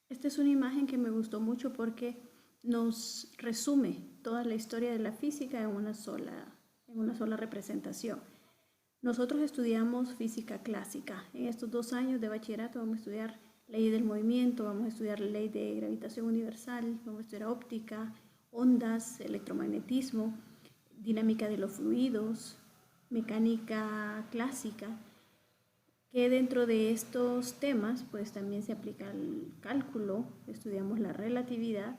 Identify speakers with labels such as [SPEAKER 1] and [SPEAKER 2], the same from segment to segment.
[SPEAKER 1] Esta es una imagen que me gustó mucho porque nos resume toda la historia de la física en una sola representación. Nosotros estudiamos física clásica. En estos 2 años de bachillerato vamos a estudiar ley del movimiento, vamos a estudiar ley de gravitación universal, vamos a estudiar óptica, ondas, electromagnetismo, dinámica de los fluidos, mecánica clásica, que dentro de estos temas pues también se aplica el cálculo, estudiamos la relatividad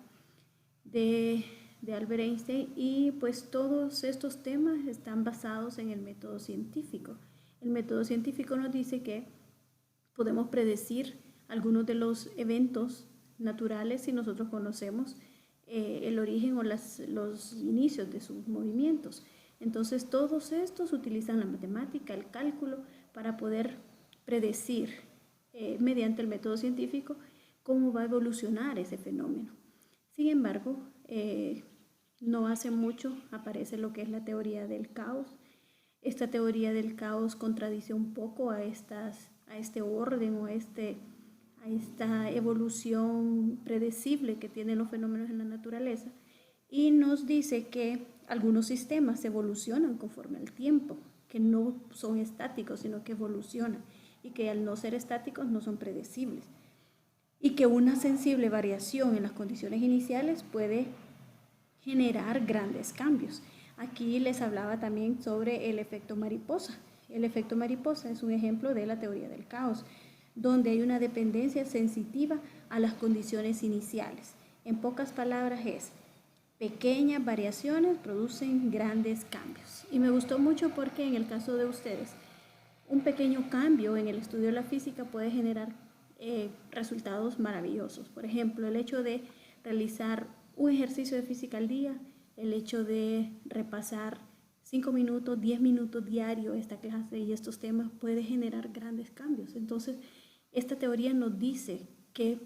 [SPEAKER 1] de Albert Einstein y pues todos estos temas están basados en el método científico. El método científico nos dice que podemos predecir algunos de los eventos naturales si nosotros conocemos el origen o los inicios de sus movimientos. Entonces todos estos utilizan la matemática, el cálculo, para poder predecir mediante el método científico cómo va a evolucionar ese fenómeno. Sin embargo, no hace mucho aparece lo que es la teoría del caos. Esta teoría del caos contradice un poco a este orden o a esta evolución predecible que tienen los fenómenos en la naturaleza y nos dice que algunos sistemas evolucionan conforme al tiempo, que no son estáticos, sino que evolucionan y que al no ser estáticos no son predecibles y que una sensible variación en las condiciones iniciales puede generar grandes cambios. Aquí les hablaba también sobre el efecto mariposa. El efecto mariposa es un ejemplo de la teoría del caos, donde hay una dependencia sensitiva a las condiciones iniciales. En pocas palabras es, pequeñas variaciones producen grandes cambios. Y me gustó mucho porque en el caso de ustedes, un pequeño cambio en el estudio de la física puede generar resultados maravillosos. Por ejemplo, el hecho de realizar un ejercicio de física al día, el hecho de repasar 5 minutos, 10 minutos diario esta clase y estos temas puede generar grandes cambios. Entonces, esta teoría nos dice que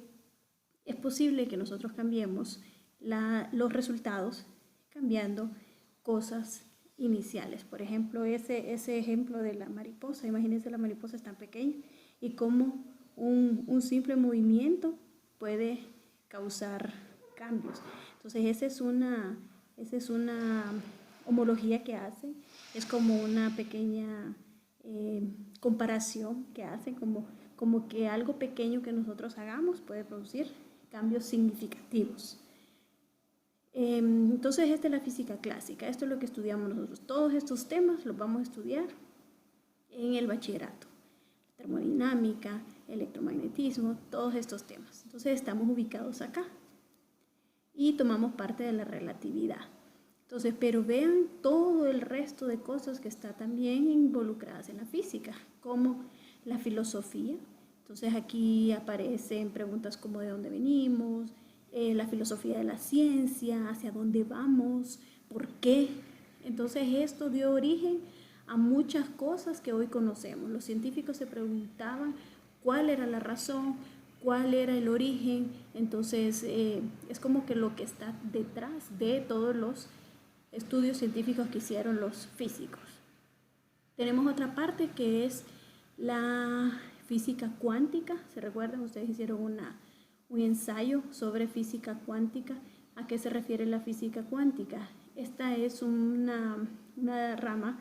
[SPEAKER 1] es posible que nosotros cambiemos los resultados cambiando cosas iniciales. Por ejemplo, ese ejemplo de la mariposa, imagínense la mariposa es tan pequeña y cómo un simple movimiento puede causar cambios. Entonces esa es una homología que hacen, es como una pequeña comparación que hacen, como que algo pequeño que nosotros hagamos puede producir cambios significativos. Entonces esta es la física clásica, esto es lo que estudiamos nosotros. Todos estos temas los vamos a estudiar en el bachillerato. Termodinámica, electromagnetismo, todos estos temas. Entonces estamos ubicados acá y tomamos parte de la relatividad. Entonces, pero vean todo el resto de cosas que está también involucradas en la física, como la filosofía. Entonces aquí aparecen preguntas como de dónde venimos, la filosofía de la ciencia, hacia dónde vamos, por qué. Entonces esto dio origen a muchas cosas que hoy conocemos. Los científicos se preguntaban cuál era la razón, cuál era el origen. Entonces es como que lo que está detrás de todos los estudios científicos que hicieron los físicos. Tenemos otra parte que es la física cuántica. ¿Se recuerdan? Ustedes hicieron un ensayo sobre física cuántica. ¿A qué se refiere la física cuántica? Esta es una rama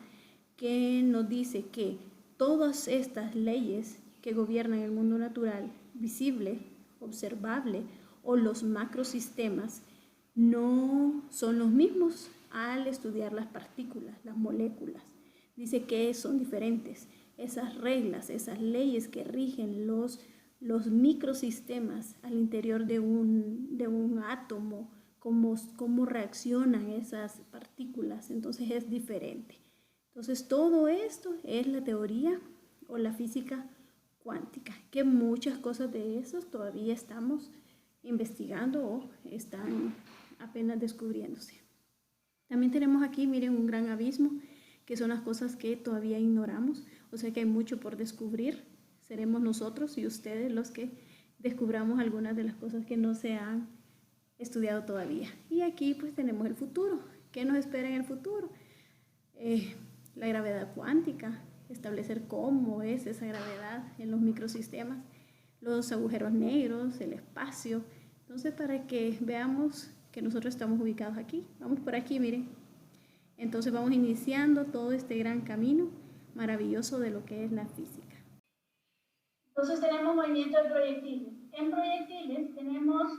[SPEAKER 1] que nos dice que todas estas leyes que gobiernan el mundo natural, visible, observable, o los macrosistemas, no son los mismos al estudiar las partículas, las moléculas. Dice que son diferentes. Esas reglas, esas leyes que rigen los microsistemas al interior de un átomo, cómo reaccionan esas partículas, entonces es diferente. Entonces todo esto es la teoría o la física cuántica, que muchas cosas de esas todavía estamos investigando o están apenas descubriéndose. También tenemos aquí, miren, un gran abismo, que son las cosas que todavía ignoramos, o sea que hay mucho por descubrir. Seremos nosotros y ustedes los que descubramos algunas de las cosas que no se han estudiado todavía. Y aquí pues tenemos el futuro. ¿Qué nos espera en el futuro? La gravedad cuántica, establecer cómo es esa gravedad en los microsistemas, los agujeros negros, el espacio. Entonces, para que veamos que nosotros estamos ubicados aquí, vamos por aquí, miren. Entonces vamos iniciando todo este gran camino maravilloso de lo que es la física.
[SPEAKER 2] Entonces tenemos movimiento de proyectiles. En proyectiles tenemos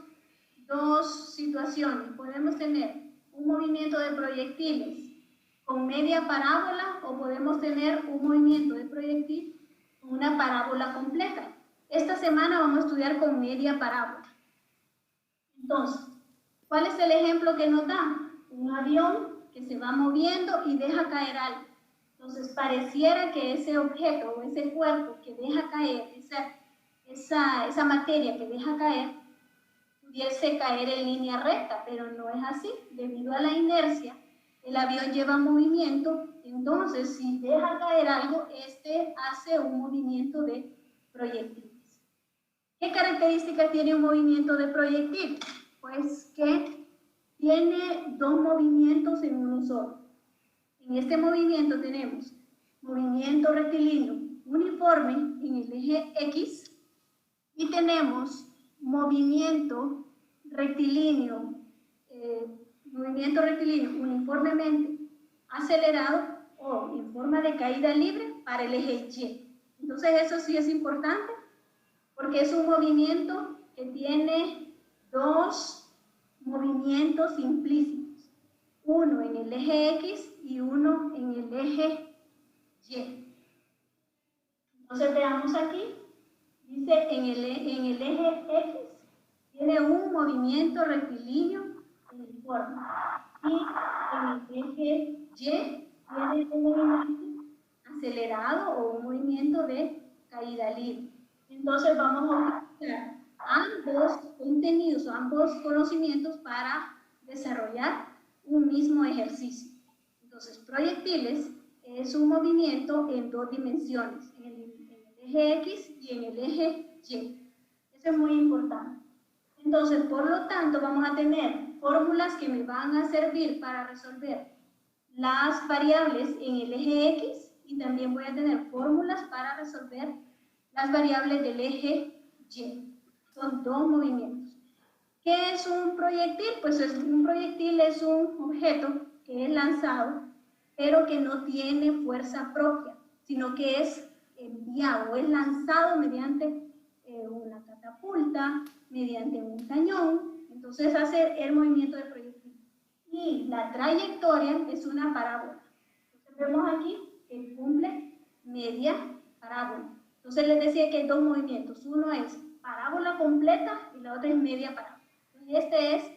[SPEAKER 2] dos situaciones. Podemos tener un movimiento de proyectiles con media parábola o podemos tener un movimiento de proyectil con una parábola completa. Esta semana vamos a estudiar con media parábola. Entonces, ¿cuál es el ejemplo que nos da? Un avión que se va moviendo y deja caer algo. Entonces, pareciera que ese objeto o ese cuerpo que deja caer, esa materia que deja caer, pudiese caer en línea recta, pero no es así. Debido a la inercia, el avión lleva movimiento, entonces si deja caer algo, este hace un movimiento de proyectiles. ¿Qué características tiene un movimiento de proyectil? Pues que tiene dos movimientos en uno solo. En este movimiento tenemos movimiento rectilíneo uniforme en el eje X y tenemos movimiento rectilíneo uniformemente acelerado o en forma de caída libre para el eje Y. Entonces eso sí es importante porque es un movimiento que tiene dos movimientos implícitos, uno en el eje X y uno en el eje Y. Entonces veamos aquí, dice en el eje X tiene un movimiento rectilíneo uniforme y en el eje Y tiene un movimiento acelerado o un movimiento de caída libre. Entonces vamos a utilizar ambos contenidos, ambos conocimientos para desarrollar un mismo ejercicio. Entonces, proyectiles es un movimiento en dos dimensiones, en el eje X y en el eje Y. Eso es muy importante. Entonces, por lo tanto, vamos a tener fórmulas que me van a servir para resolver las variables en el eje X y también voy a tener fórmulas para resolver las variables del eje Y. Son dos movimientos. ¿Qué es un proyectil? Pues un proyectil es un objeto que es lanzado, pero que no tiene fuerza propia, sino que es enviado, es lanzado mediante una catapulta, mediante un cañón. Entonces hace el movimiento de proyectil. Y la trayectoria es una parábola. Entonces vemos aquí que cumple media parábola. Entonces les decía que hay dos movimientos. Uno es parábola completa y la otra es media parábola. Y este es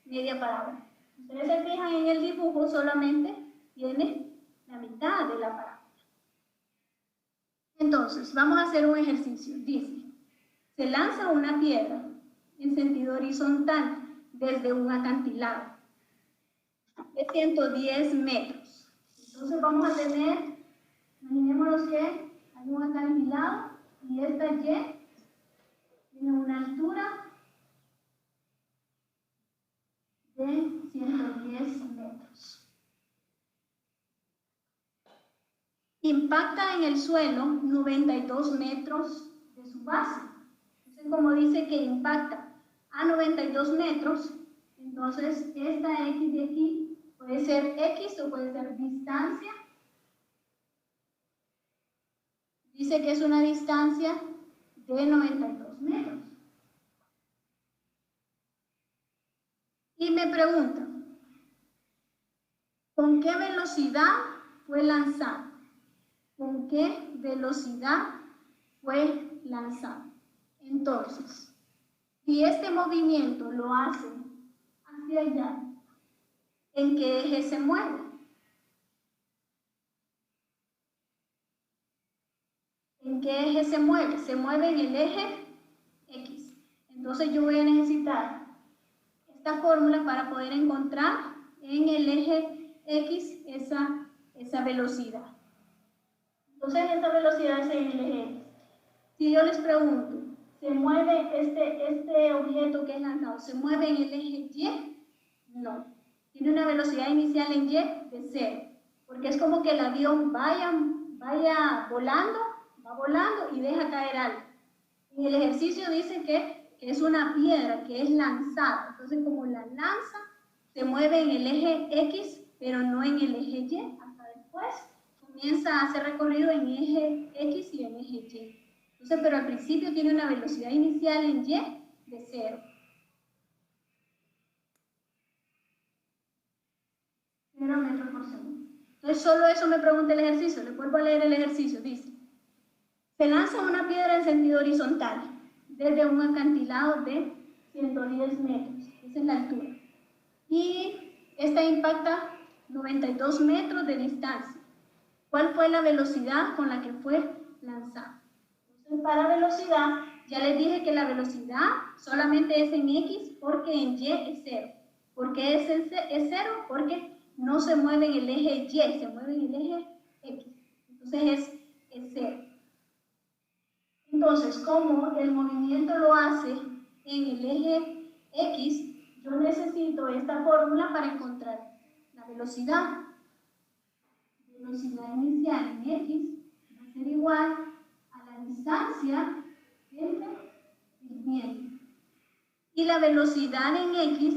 [SPEAKER 2] media parábola. Ustedes se fijan en el dibujo, solamente tiene la mitad de la parábola. Entonces, vamos a hacer un ejercicio. Dice, se lanza una piedra en sentido horizontal desde un acantilado de 110 metros. Entonces vamos a tener, imaginémonos que hay un acantilado y esta Y tiene una altura de 110 metros. Impacta en el suelo 92 metros de su base. Entonces, como dice que impacta a 92 metros, entonces esta X de aquí puede ser X o puede ser distancia. Dice que es una distancia de 92 metros. Y me pregunta, ¿con qué velocidad fue lanzado? ¿Con qué velocidad fue lanzado? Entonces, si este movimiento lo hace hacia allá, ¿en qué eje se mueve? ¿En qué eje se mueve? Se mueve en el eje X. Entonces yo voy a necesitar esta fórmula para poder encontrar en el eje X esa velocidad. Entonces esta velocidad es en el eje X. Si yo les pregunto, ¿se mueve este objeto que es lanzado, se mueve en el eje Y? No. Tiene una velocidad inicial en Y de 0, porque es como que el avión vaya volando, va volando y deja caer algo. En el ejercicio dice que es una piedra que es lanzada. Entonces, como la lanza, se mueve en el eje X, pero no en el eje Y. Hasta después comienza a hacer recorrido en eje X y en eje Y. Entonces, pero al principio tiene una velocidad inicial en Y de 0. 0 metros por segundo. Entonces, solo eso me pregunta el ejercicio. Le vuelvo a leer el ejercicio. Dice, se lanza una piedra en sentido horizontal desde un acantilado de 110 metros. Esa es la altura. Y esta impacta 92 metros de distancia. ¿Cuál fue la velocidad con la que fue lanzada? Entonces, para velocidad, ya les dije que la velocidad solamente es en X porque en Y es 0. ¿Por qué es 0? Porque no se mueve en el eje Y, se mueve en el eje X. Entonces es 0. Entonces, como el movimiento lo hace en el eje X, yo necesito esta fórmula para encontrar la velocidad. Velocidad inicial en X va a ser igual a la distancia entre el tiempo. Y la velocidad en X,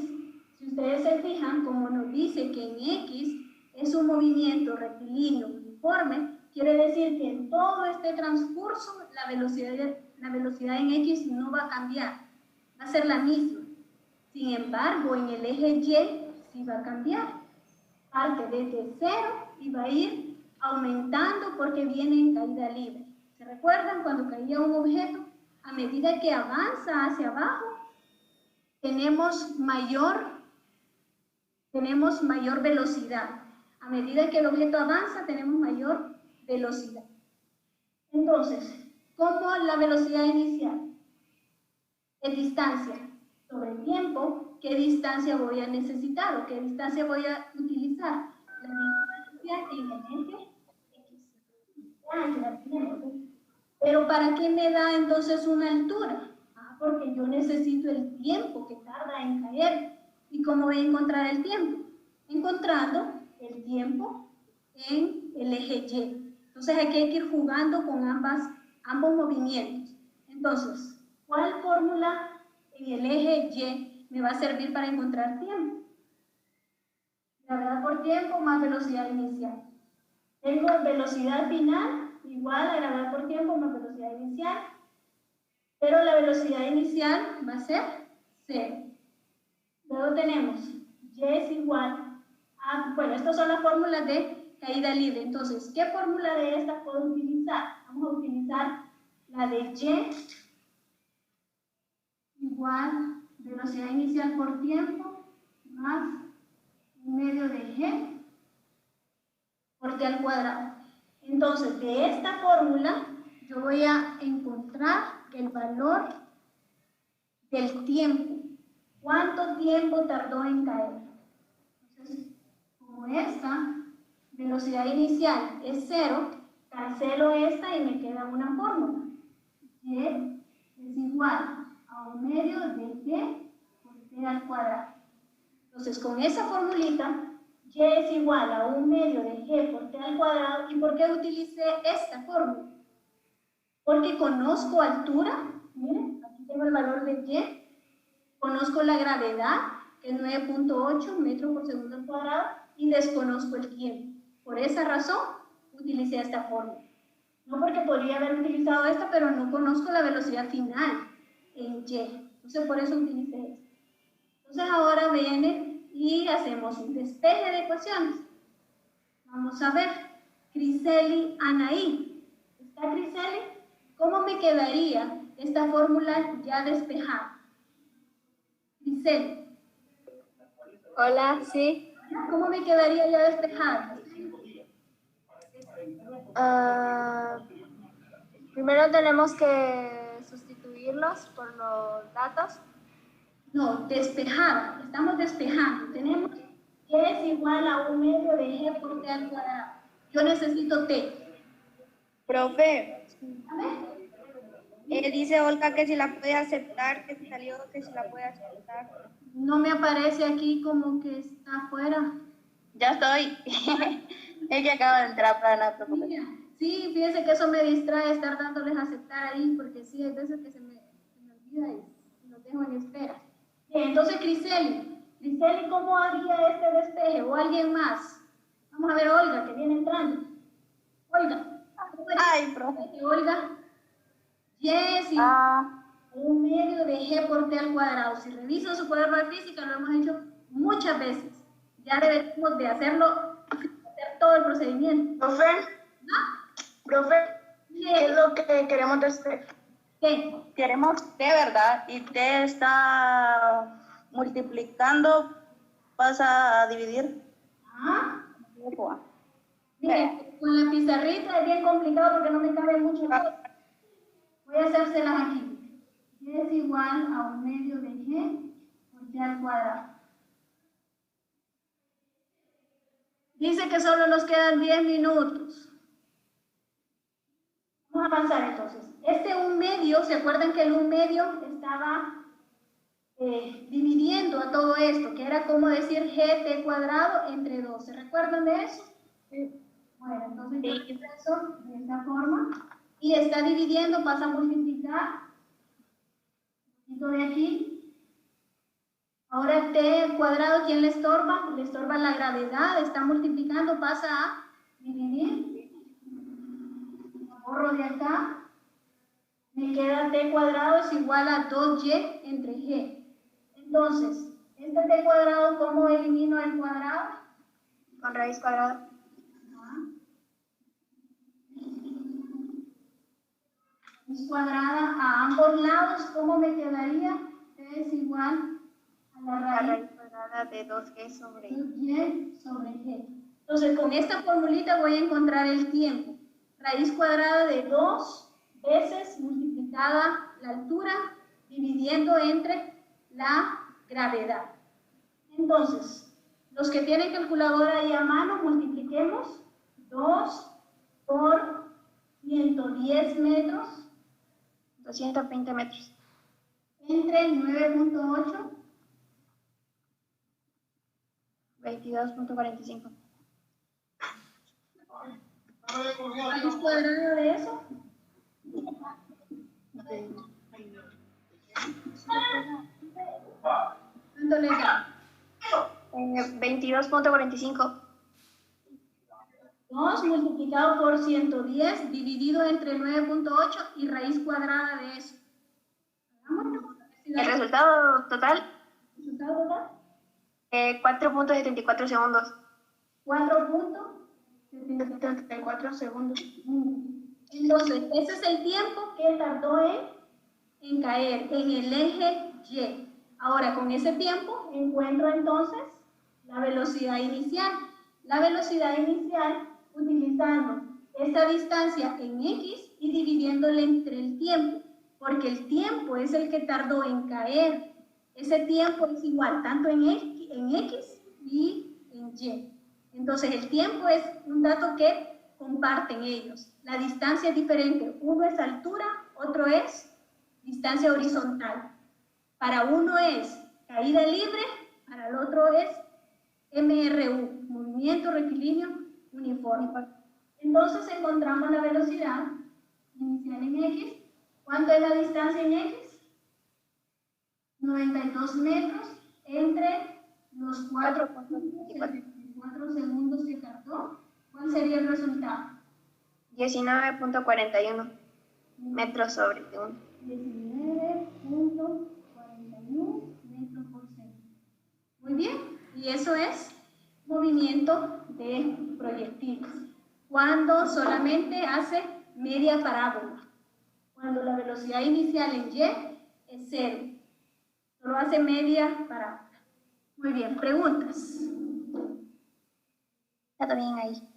[SPEAKER 2] si ustedes se fijan, como nos dice que en X es un movimiento rectilíneo uniforme, quiere decir que en todo este transcurso la velocidad en X no va a cambiar, va a ser la misma. Sin embargo, en el eje Y sí va a cambiar. Parte desde 0 y va a ir aumentando porque viene en caída libre. ¿Se recuerdan cuando caía un objeto? A medida que avanza hacia abajo, tenemos mayor velocidad. A medida que el objeto avanza, tenemos mayor velocidad. Entonces, ¿cómo la velocidad inicial? Es distancia sobre tiempo. ¿Qué distancia voy a necesitar o qué distancia voy a utilizar? La distancia en el eje X. Pero ¿para qué me da entonces una altura? Porque yo necesito el tiempo que tarda en caer. ¿Y cómo voy a encontrar el tiempo? Encontrando el tiempo en el eje Y. Entonces aquí hay que ir jugando con ambos movimientos. Entonces, ¿cuál fórmula en el eje Y me va a servir para encontrar tiempo? Gravedad por tiempo más velocidad inicial. Tengo velocidad final igual a gravedad por tiempo más velocidad inicial, pero la velocidad inicial va a ser 0. Luego tenemos Y es igual a, bueno, estas son las fórmulas de caída libre. Entonces, ¿qué fórmula de esta puedo utilizar? Vamos a utilizar la de Y igual velocidad inicial por tiempo más medio de G por T al cuadrado. Entonces, de esta fórmula, yo voy a encontrar el valor del tiempo. ¿Cuánto tiempo tardó en caer? Entonces, como esta velocidad inicial es 0, cancelo esta y me queda una fórmula. Y es igual a 1 medio de G por T al cuadrado. Entonces, con esa formulita, Y es igual a 1 medio de G por T al cuadrado. ¿Y por qué utilicé esta fórmula? Porque conozco altura, miren, aquí tengo el valor de Y, conozco la gravedad, que es 9.8 metros por segundo al cuadrado, y desconozco el tiempo. Por esa razón, utilicé esta fórmula. No porque podría haber utilizado esta, pero no conozco la velocidad final en Y. Entonces, por eso utilicé esta. Entonces, ahora viene y hacemos un despeje de ecuaciones. Vamos a ver. Criseli, Anaí. ¿Está Criseli? ¿Cómo me quedaría esta fórmula ya despejada? Criseli.
[SPEAKER 3] Hola, sí.
[SPEAKER 2] ¿Cómo me quedaría ya despejada?
[SPEAKER 3] Primero tenemos que sustituirlos por los datos.
[SPEAKER 2] No, despejada. Estamos despejando. Tenemos Y es igual a 1 medio de G por T al cuadrado. Yo necesito T.
[SPEAKER 4] Profe,
[SPEAKER 2] A ver.
[SPEAKER 4] dice Olga que si la puede aceptar, que si salió, que si la puede aceptar.
[SPEAKER 2] No me aparece aquí como que está afuera.
[SPEAKER 4] Ya estoy. Es que acabo de entrar para no preocuparse.
[SPEAKER 2] Sí, fíjense que eso me distrae estar dándoles a aceptar ahí, porque sí, hay veces que se me y los dejo en espera. Bien, entonces Criseli, ¿cómo haría este despeje? ¿O alguien más? Vamos a ver a Olga, que viene entrando. Olga.
[SPEAKER 4] Ay, profe.
[SPEAKER 2] Olga. Y es un medio de G por T al cuadrado. Si revisan su cuaderno de física, lo hemos hecho muchas veces. Ya deberíamos de hacer todo el procedimiento.
[SPEAKER 5] Profe, profe, ¿qué es lo que queremos despejar?
[SPEAKER 2] ¿Qué?
[SPEAKER 4] Queremos T, ¿verdad? Y T está multiplicando, pasa a dividir.
[SPEAKER 2] ¿Ah? Miren, con la pizarrita es bien complicado porque no me cabe mucho. Voy a hacérselas aquí. Y es igual a un medio de G por T al cuadrado. Dice que solo nos quedan 10 minutos. Vamos a avanzar entonces. Este 1/2, ¿se acuerdan que el 1/2 estaba dividiendo a todo esto? Que era como decir gt cuadrado entre 2. ¿Se recuerdan de eso? Sí. Bueno, entonces yo hice eso de esta forma. Y está dividiendo, pasa a multiplicar. Un poquito de aquí. Ahora t cuadrado, ¿quién le estorba? Le estorba la gravedad, está multiplicando, pasa a dividir. Borro de acá. Me queda t cuadrado es igual a 2y entre g. Entonces, este t cuadrado, ¿cómo elimino el cuadrado?
[SPEAKER 3] Con raíz cuadrada.
[SPEAKER 2] Raíz cuadrada a ambos lados, ¿cómo me quedaría? T es igual a la raíz
[SPEAKER 3] Cuadrada de 2g sobre
[SPEAKER 2] y sobre g. Entonces, con esta formulita voy a encontrar el tiempo. Raíz cuadrada de 2 veces multiplicada la altura dividiendo entre la gravedad. Entonces, los que tienen calculadora ahí a mano, multipliquemos 2 por 110 metros
[SPEAKER 3] 220 metros.
[SPEAKER 2] entre 9.8
[SPEAKER 3] 22.45.
[SPEAKER 2] raíz cuadrada de eso. ¿Cuánto le da?
[SPEAKER 3] 22.45.
[SPEAKER 2] 2 multiplicado por 110 dividido entre 9.8 y raíz cuadrada de eso.
[SPEAKER 3] El resultado total,
[SPEAKER 2] ¿Resultado total?
[SPEAKER 3] 4.74 segundos.
[SPEAKER 2] 4.74
[SPEAKER 5] segundos.
[SPEAKER 2] Entonces, ese es el tiempo que tardó en caer en el eje Y. Ahora, con ese tiempo encuentro entonces la velocidad inicial. La velocidad inicial utilizando esta distancia en X y dividiéndole entre el tiempo, porque el tiempo es el que tardó en caer. Ese tiempo es igual tanto en X y en Y. Entonces, el tiempo es un dato que comparten ellos. La distancia es diferente. Uno es altura, otro es distancia horizontal. Para uno es caída libre, para el otro es MRU, movimiento rectilíneo uniforme. Entonces encontramos la velocidad inicial en X. ¿Cuánto es la distancia en X? 92 metros entre los 4 segundos que tardó. ¿Cuál sería el resultado?
[SPEAKER 3] 19.41 metros sobre segundo.
[SPEAKER 2] 19.41 metros por segundo. Muy bien, y eso es movimiento de proyectiles. Cuando solamente hace media parábola. Cuando la velocidad inicial en Y es 0. Solo hace media parábola. Muy bien, preguntas.
[SPEAKER 3] Está bien ahí.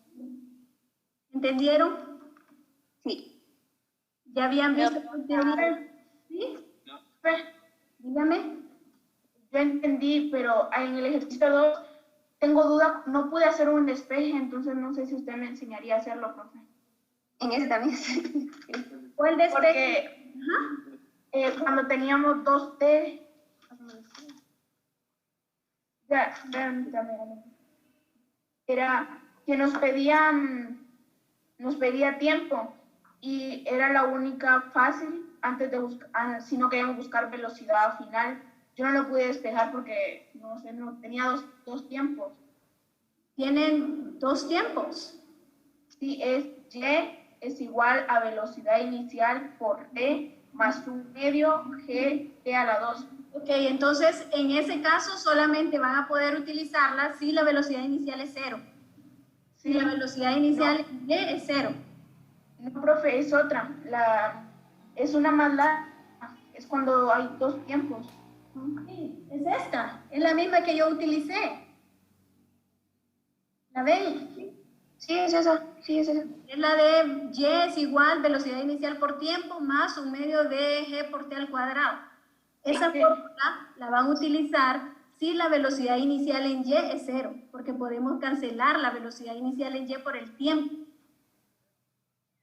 [SPEAKER 2] ¿Entendieron?
[SPEAKER 3] Sí.
[SPEAKER 2] ¿Ya habían visto la teoría? ¿Sí?
[SPEAKER 5] No.
[SPEAKER 2] Dígame.
[SPEAKER 5] Yo entendí, pero en el ejercicio 2 tengo duda, no pude hacer un despeje, entonces no sé si usted me enseñaría a hacerlo, profe.
[SPEAKER 3] En ese también.
[SPEAKER 2] ¿Cuál despeje?
[SPEAKER 5] Porque cuando teníamos 2T, era que nos pedía tiempo y era la única fácil antes de buscar, si no queríamos buscar velocidad final, yo no lo pude despejar porque, no sé, no tenía dos tiempos.
[SPEAKER 1] Tienen dos tiempos.
[SPEAKER 5] Sí, es y es igual a velocidad inicial por t más 1/2 gt a la 2.
[SPEAKER 1] Ok, entonces en ese caso solamente van a poder utilizarla si la velocidad inicial es 0. Si la velocidad inicial en y es 0.
[SPEAKER 5] No, profe, es otra. Es una más larga. Es cuando hay dos tiempos.
[SPEAKER 1] Sí, es esta. Es la misma que yo utilicé. ¿La ven?
[SPEAKER 4] Sí, es esa. Sí, es esa.
[SPEAKER 1] Es la de y es igual velocidad inicial por tiempo más 1/2 de g por t al cuadrado. Esa fórmula la van a utilizar si la velocidad inicial en y es 0, porque podemos cancelar la velocidad inicial en y por el tiempo.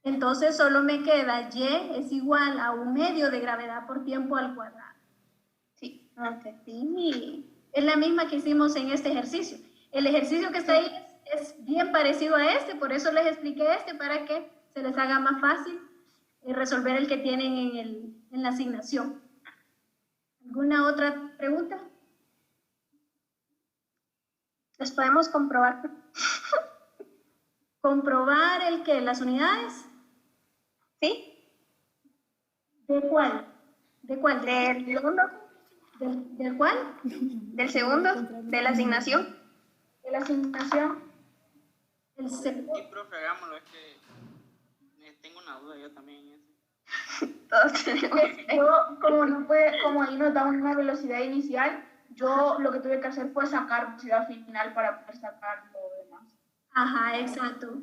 [SPEAKER 1] Entonces solo me queda y es igual a 1/2 de gravedad por tiempo al cuadrado. Sí.
[SPEAKER 4] Ok.
[SPEAKER 1] Sí. Es la misma que hicimos en este ejercicio. El ejercicio que está ahí es bien parecido a este, por eso les expliqué este, para que se les haga más fácil resolver el que tienen en la asignación. ¿Alguna otra pregunta?
[SPEAKER 4] ¿Los podemos comprobar?
[SPEAKER 1] ¿Comprobar el qué? ¿Las unidades?
[SPEAKER 4] ¿Sí?
[SPEAKER 1] ¿De cuál? ¿De cuál?
[SPEAKER 4] ¿Del segundo?
[SPEAKER 1] ¿Del cuál?
[SPEAKER 4] ¿Del segundo? ¿De la asignación?
[SPEAKER 5] De la asignación.
[SPEAKER 1] El segundo.
[SPEAKER 6] Sí, profe, hagámoslo, es que tengo una duda yo también en eso.
[SPEAKER 4] Todos tenemos.
[SPEAKER 5] Como ahí nos da una velocidad inicial, yo lo que tuve que hacer fue sacar velocidad final para poder sacar lo demás.
[SPEAKER 1] Ajá, exacto.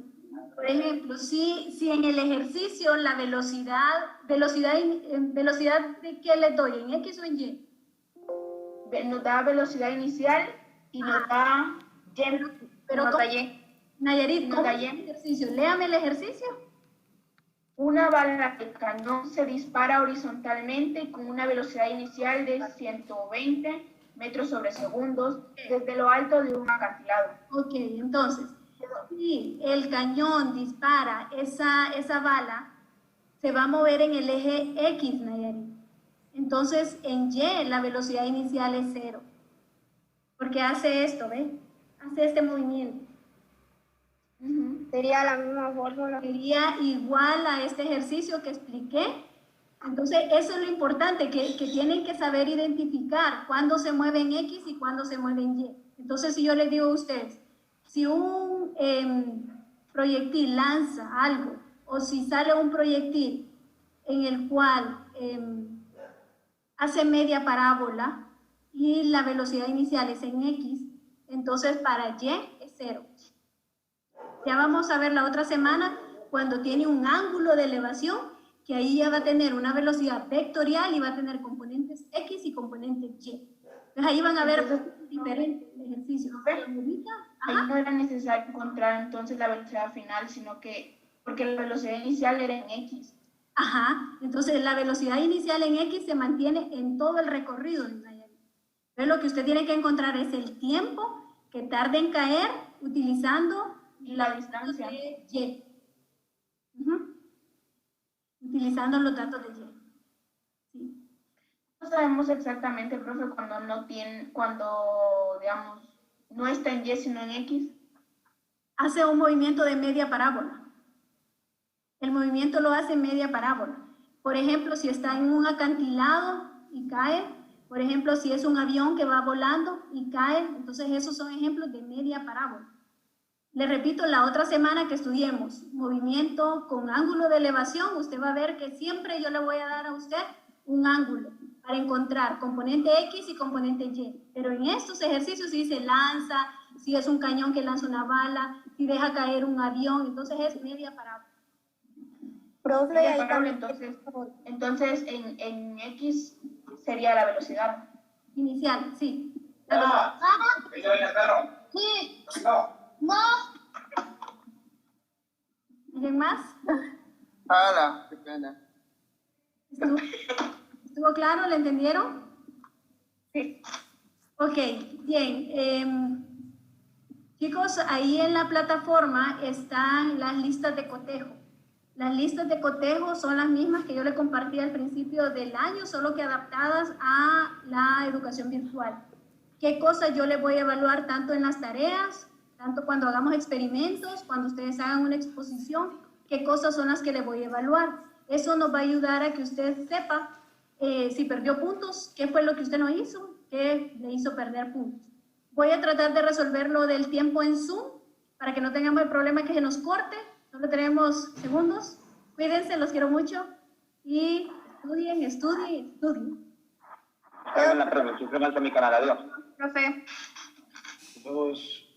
[SPEAKER 1] Por ejemplo, si en el ejercicio la velocidad de qué le doy, ¿en X o en Y?
[SPEAKER 5] Nos da velocidad inicial y nos da y.
[SPEAKER 1] Pero
[SPEAKER 4] Nos
[SPEAKER 1] ¿cómo?
[SPEAKER 4] da Y.
[SPEAKER 1] Nayarit, ¿cómo
[SPEAKER 5] Nos da
[SPEAKER 1] es
[SPEAKER 5] Y.
[SPEAKER 1] el ejercicio? Léame el ejercicio.
[SPEAKER 5] Una bala de cañón se dispara horizontalmente con una velocidad inicial de 120 metros sobre segundos desde lo alto de un acantilado.
[SPEAKER 1] Ok, entonces, si el cañón dispara esa bala, se va a mover en el eje X, Nayarit. Entonces, en Y la velocidad inicial es 0. Porque hace esto, ¿ve? Hace este movimiento.
[SPEAKER 4] Sería la misma fórmula.
[SPEAKER 1] Sería igual a este ejercicio que expliqué. Entonces, eso es lo importante, que tienen que saber identificar cuándo se mueve en X y cuándo se mueve en Y. Entonces, si yo les digo a ustedes, si un proyectil lanza algo, o si sale un proyectil en el cual hace media parábola y la velocidad inicial es en X, entonces para Y es 0. Ya vamos a ver la otra semana cuando tiene un ángulo de elevación, que ahí ya va a tener una velocidad vectorial y va a tener componentes X y componentes Y. Entonces ahí van a ver diferente el ejercicio.
[SPEAKER 5] Ahí no era necesario encontrar entonces la velocidad final, sino que porque la velocidad inicial era en X.
[SPEAKER 1] Ajá, entonces la velocidad inicial en X se mantiene en todo el recorrido. Entonces lo que usted tiene que encontrar es el tiempo que tarda en caer utilizando
[SPEAKER 5] la distancia
[SPEAKER 1] de Y. Utilizando los datos de Y. Sí.
[SPEAKER 5] No sabemos exactamente, profe, cuando digamos, no está en Y sino en X.
[SPEAKER 1] Hace un movimiento de media parábola. El movimiento lo hace en media parábola. Por ejemplo, si está en un acantilado y cae, por ejemplo, si es un avión que va volando y cae, entonces esos son ejemplos de media parábola. Le repito, la otra semana que estudiemos movimiento con ángulo de elevación, usted va a ver que siempre yo le voy a dar a usted un ángulo para encontrar componente X y componente Y. Pero en estos ejercicios si se lanza, si es un cañón que lanza una bala, si deja caer un avión, entonces es media parábola.
[SPEAKER 4] Profe, ahí
[SPEAKER 5] entonces en X sería la velocidad
[SPEAKER 1] inicial, sí.
[SPEAKER 2] Sí.
[SPEAKER 1] No. ¿Alguien más?
[SPEAKER 6] ¡Hala! ¡Qué pena!
[SPEAKER 1] ¿Estuvo claro? ¿Le entendieron?
[SPEAKER 4] Sí.
[SPEAKER 1] Ok, bien. Chicos, ahí en la plataforma están las listas de cotejo.
[SPEAKER 2] Las listas de cotejo son las mismas que yo le compartí al principio del año, solo que adaptadas a la educación virtual. ¿Qué cosas yo le voy a evaluar tanto en las tareas, tanto cuando hagamos experimentos, cuando ustedes hagan una exposición? ¿Qué cosas son las que le voy a evaluar? Eso nos va a ayudar a que usted sepa si perdió puntos, qué fue lo que usted no hizo, qué le hizo perder puntos. Voy a tratar de resolver lo del tiempo en Zoom para que no tengamos el problema que se nos corte. Solo tenemos segundos. Cuídense, los quiero mucho. Y estudien, estudien, estudien.
[SPEAKER 7] Hagan la pregunta, suscríbanse a mi canal. Adiós.
[SPEAKER 4] Profe.
[SPEAKER 7] Nos vemos.